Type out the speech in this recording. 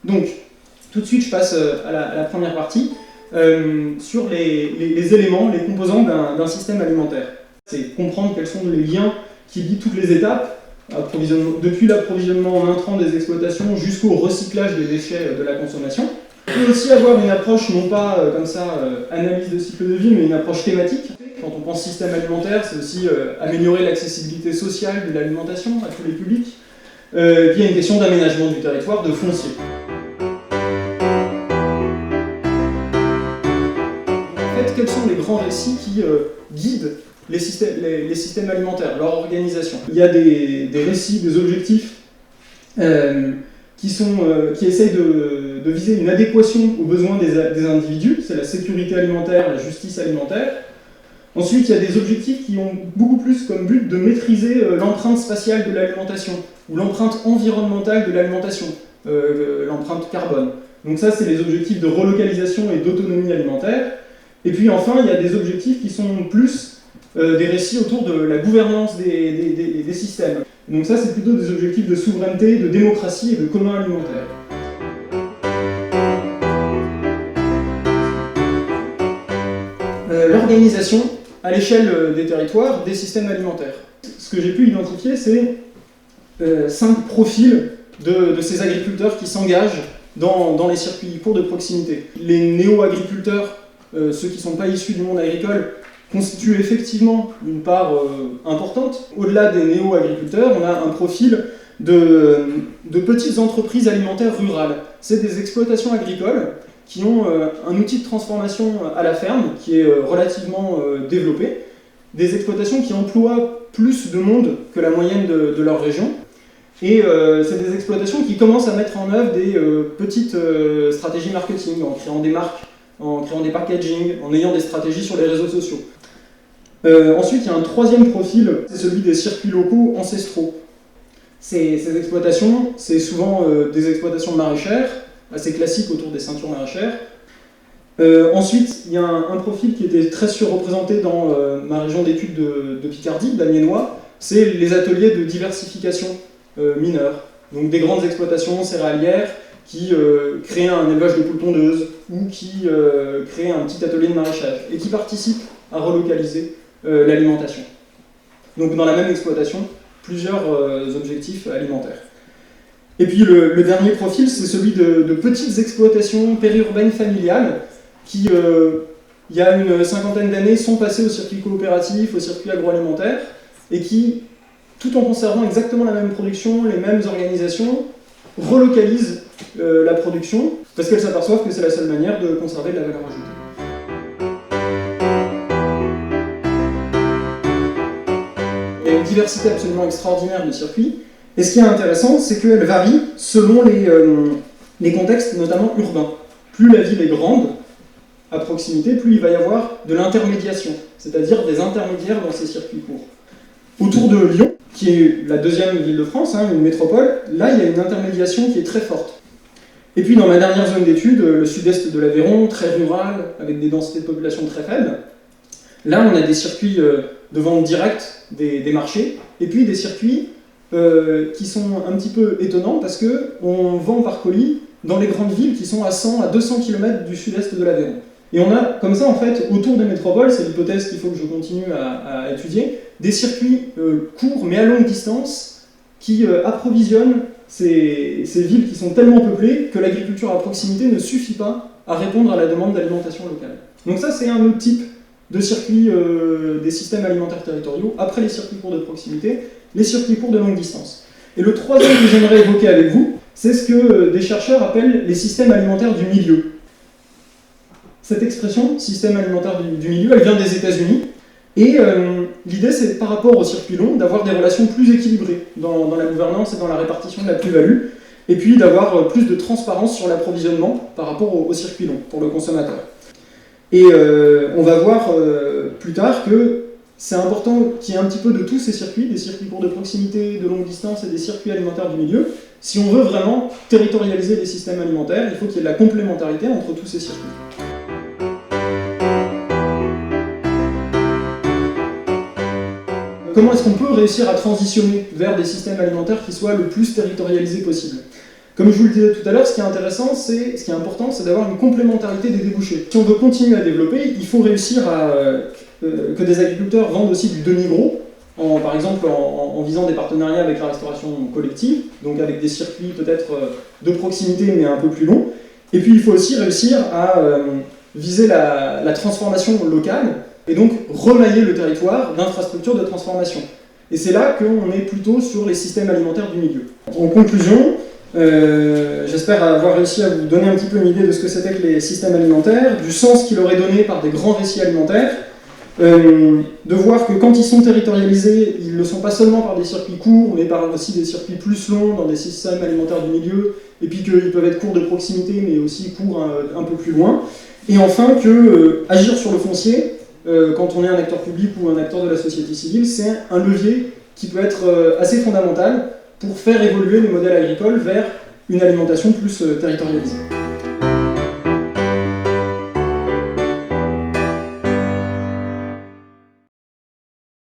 Donc, tout de suite, je passe à la première partie, sur les éléments, les composants d'un système alimentaire. C'est comprendre quels sont les liens qui lient toutes les étapes, depuis l'approvisionnement en intrants des exploitations jusqu'au recyclage des déchets de la consommation. On peut aussi avoir une approche, non pas comme ça, analyse de cycle de vie, mais une approche thématique. Quand on pense système alimentaire, c'est aussi améliorer l'accessibilité sociale de l'alimentation à tous les publics. Puis il y a une question d'aménagement du territoire, de foncier. En fait, quels sont les grands récits qui guident les systèmes alimentaires, leur organisation? Il y a des récits, des objectifs qui essayent de viser une adéquation aux besoins des individus, c'est la sécurité alimentaire, la justice alimentaire. Ensuite, il y a des objectifs qui ont beaucoup plus comme but de maîtriser l'empreinte spatiale de l'alimentation, ou l'empreinte environnementale de l'alimentation, l'empreinte carbone. Donc ça, c'est les objectifs de relocalisation et d'autonomie alimentaire. Et puis enfin, il y a des objectifs qui sont plus des récits autour de la gouvernance des systèmes. Donc ça, c'est plutôt des objectifs de souveraineté, de démocratie et de commun alimentaire. L'organisation à l'échelle des territoires des systèmes alimentaires. Ce que j'ai pu identifier, c'est 5 profils de ces agriculteurs qui s'engagent dans les circuits courts de proximité. Les néo-agriculteurs, ceux qui ne sont pas issus du monde agricole, constituent effectivement une part importante. Au-delà des néo-agriculteurs, on a un profil de petites entreprises alimentaires rurales. C'est des exploitations agricoles qui ont un outil de transformation à la ferme qui est relativement développé. Des exploitations qui emploient plus de monde que la moyenne de leur région. Et c'est des exploitations qui commencent à mettre en œuvre des petites stratégies marketing, en créant des marques, en créant des packaging, en ayant des stratégies sur les réseaux sociaux. Ensuite, il y a un troisième profil, c'est celui des circuits locaux ancestraux. Ces exploitations, c'est souvent des exploitations maraîchères, assez classiques autour des ceintures maraîchères. Ensuite, il y a un profil qui était très surreprésenté dans ma région d'études de Picardie, d'Amiénois, c'est les ateliers de diversification mineure. Donc des grandes exploitations céréalières qui créent un élevage de poules tondeuses ou qui créent un petit atelier de maraîchage et qui participent à relocaliser l'alimentation. Donc dans la même exploitation, plusieurs objectifs alimentaires. Et puis le dernier profil, c'est celui de petites exploitations périurbaines familiales qui, il y a une cinquantaine d'années, sont passées au circuit coopératif, au circuit agroalimentaire, et qui, tout en conservant exactement la même production, les mêmes organisations, relocalisent la production, parce qu'elles s'aperçoivent que c'est la seule manière de conserver de la valeur ajoutée. Il y a une diversité absolument extraordinaire de circuits, et ce qui est intéressant, c'est qu'elle varie selon les contextes, notamment urbains. Plus la ville est grande, à proximité, plus il va y avoir de l'intermédiation, c'est-à-dire des intermédiaires dans ces circuits courts. Autour de Lyon, qui est la deuxième ville de France, une métropole, là il y a une intermédiation qui est très forte. Et puis dans ma dernière zone d'études, le sud-est de l'Aveyron, très rural, avec des densités de population très faibles, là on a des circuits de vente directe des marchés, et puis des circuits qui sont un petit peu étonnants parce qu'on vend par colis dans les grandes villes qui sont à 100 à 200 km du sud-est de l'Aveyron. Et on a comme ça en fait autour des métropoles, c'est l'hypothèse qu'il faut que je continue à étudier, des circuits courts mais à longue distance qui approvisionnent ces villes qui sont tellement peuplées que l'agriculture à proximité ne suffit pas à répondre à la demande d'alimentation locale. Donc ça c'est un autre type de circuits des systèmes alimentaires territoriaux, après les circuits courts de proximité, les circuits courts de longue distance. Et le troisième que j'aimerais évoquer avec vous, c'est ce que des chercheurs appellent les systèmes alimentaires du milieu. Cette expression, système alimentaire du milieu, elle vient des États-Unis, et l'idée c'est par rapport aux circuits longs d'avoir des relations plus équilibrées dans la gouvernance et dans la répartition de la plus-value, et puis d'avoir plus de transparence sur l'approvisionnement par rapport aux circuits longs pour le consommateur. Et on va voir plus tard que c'est important qu'il y ait un petit peu de tous ces circuits, des circuits courts de proximité, de longue distance et des circuits alimentaires du milieu. Si on veut vraiment territorialiser les systèmes alimentaires, il faut qu'il y ait de la complémentarité entre tous ces circuits. Comment est-ce qu'on peut réussir à transitionner vers des systèmes alimentaires qui soient le plus territorialisés possible ? Comme je vous le disais tout à l'heure, ce qui est important, c'est d'avoir une complémentarité des débouchés. Si on veut continuer à développer, il faut réussir que des agriculteurs vendent aussi du demi-gros, par exemple en visant des partenariats avec la restauration collective, donc avec des circuits peut-être de proximité mais un peu plus longs. Et puis il faut aussi réussir à viser la transformation locale et donc remailler le territoire d'infrastructures de transformation. Et c'est là qu'on est plutôt sur les systèmes alimentaires du milieu. En conclusion, j'espère avoir réussi à vous donner un petit peu une idée de ce que c'était que les systèmes alimentaires, du sens qu'il aurait donné par des grands récits alimentaires, de voir que quand ils sont territorialisés, ils ne le sont pas seulement par des circuits courts, mais par aussi des circuits plus longs dans des systèmes alimentaires du milieu, et puis qu'ils peuvent être courts de proximité, mais aussi courts un peu plus loin. Et enfin que agir sur le foncier, quand on est un acteur public ou un acteur de la société civile, c'est un levier qui peut être assez fondamental pour faire évoluer les modèles agricoles vers une alimentation plus territorialisée.